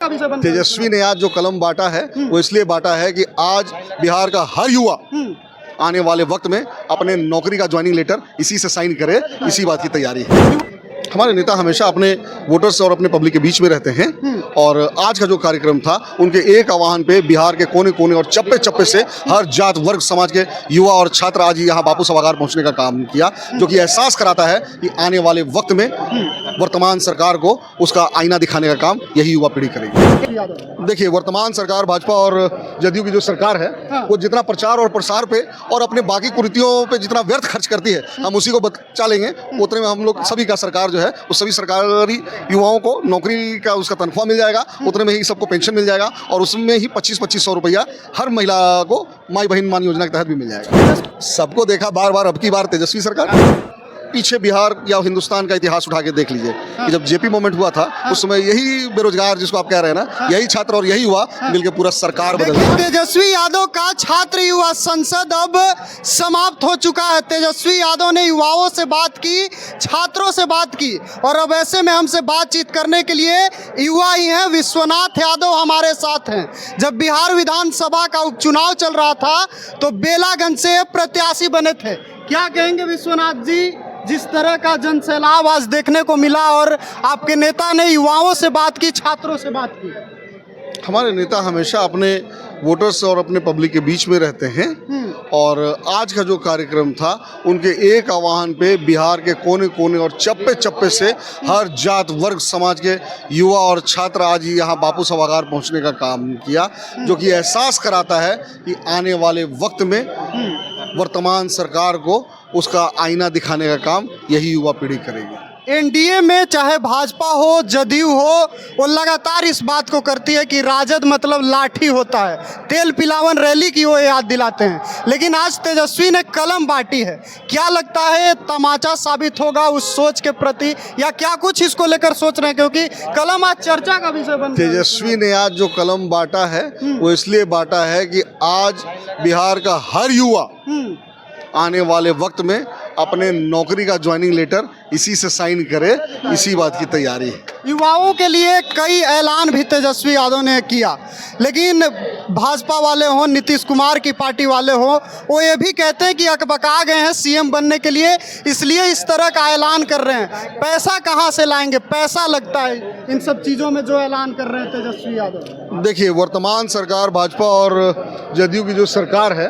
तेजस्वी ने आज जो कलम बांटा है वो इसलिए बांटा है कि आज बिहार का हर युवा आने वाले वक्त में अपने नौकरी का ज्वाइनिंग लेटर इसी से साइन करे, इसी बात की तैयारी है। हमारे नेता हमेशा अपने वोटर्स और अपने पब्लिक के बीच में रहते हैं और आज का जो कार्यक्रम था उनके एक आह्वान पे बिहार के कोने कोने और चप्पे चप्पे से हर जात वर्ग समाज के युवा और छात्र आज यहाँ बापू सभागार पहुँचने का काम किया, जो कि एहसास कराता है कि आने वाले वक्त में वर्तमान सरकार को उसका आईना दिखाने का काम यही युवा पीढ़ी करेगी। देखिए, वर्तमान सरकार भाजपा और जदयू की जो सरकार है वो जितना प्रचार और प्रसार पे और अपने बाकी कुरीतियों पे जितना व्यर्थ खर्च करती है, हम उसी को बचा लेंगे। उतने में हम लोग सभी का सरकार जो है उस सभी सरकारी युवाओं को नौकरी का उसका तनख्वाह मिल जाएगा, उतने में ही सबको पेंशन मिल जाएगा और उसमें ही 25-2500 रुपया हर महिला को माई बहन मान योजना के तहत भी मिल जाएगा। सबको देखा बार बार, अब की बार तेजस्वी सरकार। पीछे बिहार या हिंदुस्तान का इतिहास उठा के देख लीजिए कि जब जेपी मूवमेंट हुआ था उस समय यही बेरोजगार जिसको आप कह रहे हैं ना, यही छात्र और यही युवा मिलकर पूरा सरकार बदल दिया। तेजस्वी यादव का छात्र युवा संसद अब समाप्त हो चुका है। तेजस्वी यादव ने युवाओं से बात की, छात्रों से बात की और अब ऐसे में हमसे बातचीत करने के लिए युवा ही हैं। विश्वनाथ यादव हमारे साथ हैं। जब बिहार विधानसभा का उपचुनाव चल रहा था तो बेलागंज से प्रत्याशी बने थे। क्या कहेंगे विश्वनाथ जी, जिस तरह का जनसैलाब आज देखने को मिला और आपके नेता ने युवाओं से बात की, छात्रों से बात की? हमारे नेता हमेशा अपने वोटर्स और अपने पब्लिक के बीच में रहते हैं और आज का जो कार्यक्रम था उनके एक आह्वान पे बिहार के कोने कोने और चप्पे चप्पे से हर जात वर्ग समाज के युवा और छात्र आज यहाँ बापू सभागार पहुँचने का काम किया, जो कि एहसास कराता है कि आने वाले वक्त में वर्तमान सरकार को उसका आईना दिखाने का काम यही युवा पीढ़ी करेगी। एनडीए में चाहे भाजपा हो, जदयू हो, वो लगातार इस बात को करती है कि राजद मतलब लाठी होता है, तेल पिलावन रैली की वो याद दिलाते हैं। लेकिन आज तेजस्वी ने कलम बांटी है। क्या लगता है तमाचा साबित होगा उस सोच के प्रति, या क्या कुछ इसको लेकर सोच रहे हैं, क्योंकि कलम आज चर्चा का विषय बन गया? तेजस्वी ने आज जो कलम बांटा है वो इसलिए बांटा है कि आज बिहार का हर युवा आने वाले वक्त में अपने नौकरी का ज्वाइनिंग लेटर इसी से साइन करे, इसी बात की तैयारी है। युवाओं के लिए कई ऐलान भी तेजस्वी यादव ने किया, लेकिन भाजपा वाले हों, नीतीश कुमार की पार्टी वाले हों, वो ये भी कहते हैं कि अकबका गए हैं सीएम बनने के लिए, इसलिए इस तरह का ऐलान कर रहे हैं। पैसा कहाँ से लाएंगे? पैसा लगता है इन सब चीज़ों में जो ऐलान कर रहे हैं तेजस्वी यादव। देखिए, वर्तमान सरकार भाजपा और जदयू की जो सरकार है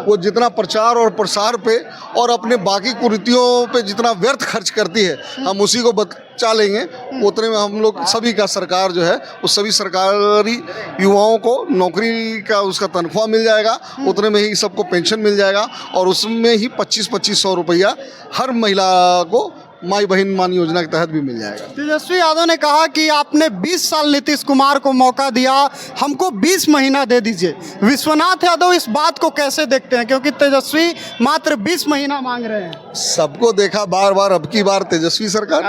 वो जितना प्रचार और प्रसार पे और अपने बाकी कुरीतियों पे जितना व्यर्थ खर्च करती है, हम उसी को बचा लेंगे। उतने में हम लोग सभी का सरकार जो है उस सभी सरकारी युवाओं को नौकरी का उसका तनख्वाह मिल जाएगा, उतने में ही सबको पेंशन मिल जाएगा और उसमें ही 25-2500 रुपया हर महिला को माई बहन मान योजना के तहत भी मिल जाएगा। तेजस्वी यादव ने कहा कि आपने 20 साल नीतीश कुमार को मौका दिया, हमको 20 महीना दे दीजिए। विश्वनाथ यादव इस बात को कैसे देखते हैं, क्योंकि तेजस्वी मात्र 20 महीना मांग रहे हैं? सबको देखा बार बार, अब की बार तेजस्वी सरकार।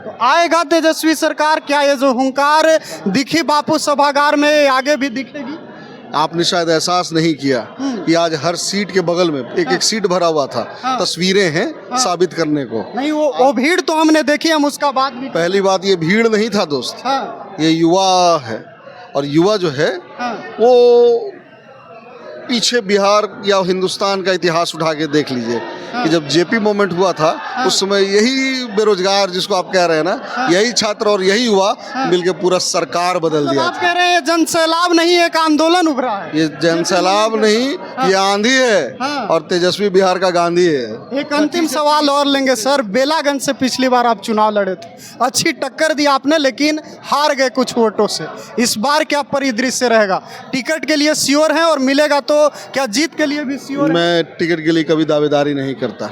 तो आएगा तेजस्वी सरकार? क्या ये जो हुंकार दिखी बापू सभागार में आगे भी दिखेगी? आपने शायद एहसास नहीं किया कि आज हर सीट के बगल में एक एक सीट भरा हुआ था। तस्वीरें हैं साबित करने को। नहीं, वो भीड़ तो हमने देखी, हम उसका बात भी। पहली बात, ये भीड़ नहीं था दोस्त, ये युवा है और युवा जो है वो पीछे बिहार या हिंदुस्तान का इतिहास उठा के देख लीजिए कि जब जेपी मूवमेंट हुआ था उस समय यही बेरोजगार जिसको आप कह रहे हैं ना, यही छात्र और यही युवा मिलकर पूरा सरकार बदल दिया। आप कह रहे हैं जनसैलाब नहीं, एक आंदोलन उभरा है। ये जनसैलाब नहीं, ये आंधी है और तेजस्वी बिहार का गांधी है। एक अंतिम सवाल और लेंगे सर। बेलागंज से पिछली बार आप चुनाव लड़े थे, अच्छी टक्कर दी आपने, लेकिन हार गए कुछ वोटों से। इस बार क्या परिदृश्य रहेगा? टिकट के लिए श्योर है और मिलेगा तो क्या जीत के लिए भी श्योर है? मैं टिकट के लिए कभी दावेदारी नहीं करता।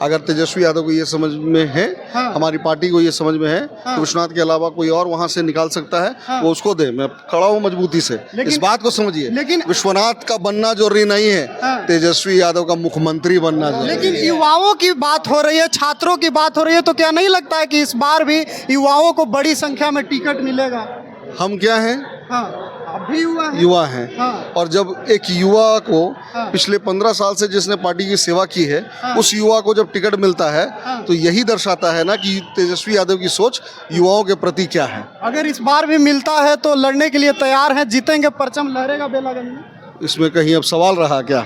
अगर तेजस्वी यादव को ये समझ में है, हमारी पार्टी को ये समझ में है तो विश्वनाथ के अलावा कोई और वहां से निकाल सकता है, वो उसको दे। मैं खड़ा हूँ मजबूती से, इस बात को समझिए। लेकिन विश्वनाथ का बनना जरूरी नहीं है, तेजस्वी यादव का मुख्यमंत्री बनना जरूरी है। लेकिन युवाओं की बात हो रही है, छात्रों की बात हो रही है, तो क्या नहीं लगता है कि इस बार भी युवाओं को बड़ी संख्या में टिकट मिलेगा? हम क्या हैं? हाँ, आप भी युवा हैं। युवा हैं। हाँ। और जब एक युवा को हाँ। पिछले 15 साल से जिसने पार्टी की सेवा की है, हाँ। उस युवा को जब टिकट मिलता है हाँ। तो यही दर्शाता है ना कि तेजस्वी यादव की सोच युवाओं के प्रति क्या है। अगर इस बार भी मिलता है तो लड़ने के लिए तैयार हैं, जीतेंगे, परचम लहरेगा बेलागंज में? इसमें कहीं अब सवाल रहा क्या?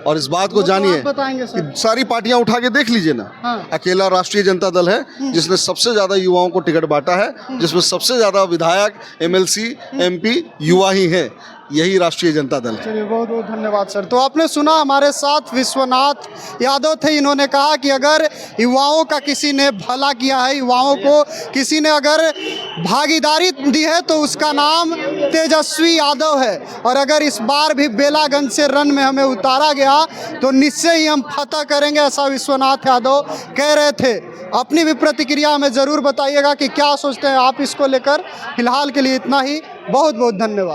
और इस बात को वो तो जानिए आप बताएंगे सर। कि सारी पार्टियां उठा के देख लीजिए ना। हाँ। अकेला राष्ट्रीय जनता दल है जिसने सबसे ज्यादा युवाओं को टिकट बांटा है, जिसमें सबसे ज्यादा विधायक, एमएलसी, एमपी युवा ही है, यही राष्ट्रीय जनता दल है। चलिए, बहुत बहुत धन्यवाद सर। तो आपने सुना, हमारे साथ विश्वनाथ यादव थे। इन्होंने कहा कि अगर युवाओं का किसी ने भला किया है, युवाओं को किसी ने अगर भागीदारी दी है तो उसका नाम तेजस्वी यादव है। और अगर इस बार भी बेलागंज से रन में हमें उतारा गया तो निश्चय ही हम फतह करेंगे, ऐसा विश्वनाथ यादव कह रहे थे। अपनी भी प्रतिक्रिया हमें ज़रूर बताइएगा कि क्या सोचते हैं आप इसको लेकर। फिलहाल के लिए इतना ही, बहुत बहुत धन्यवाद।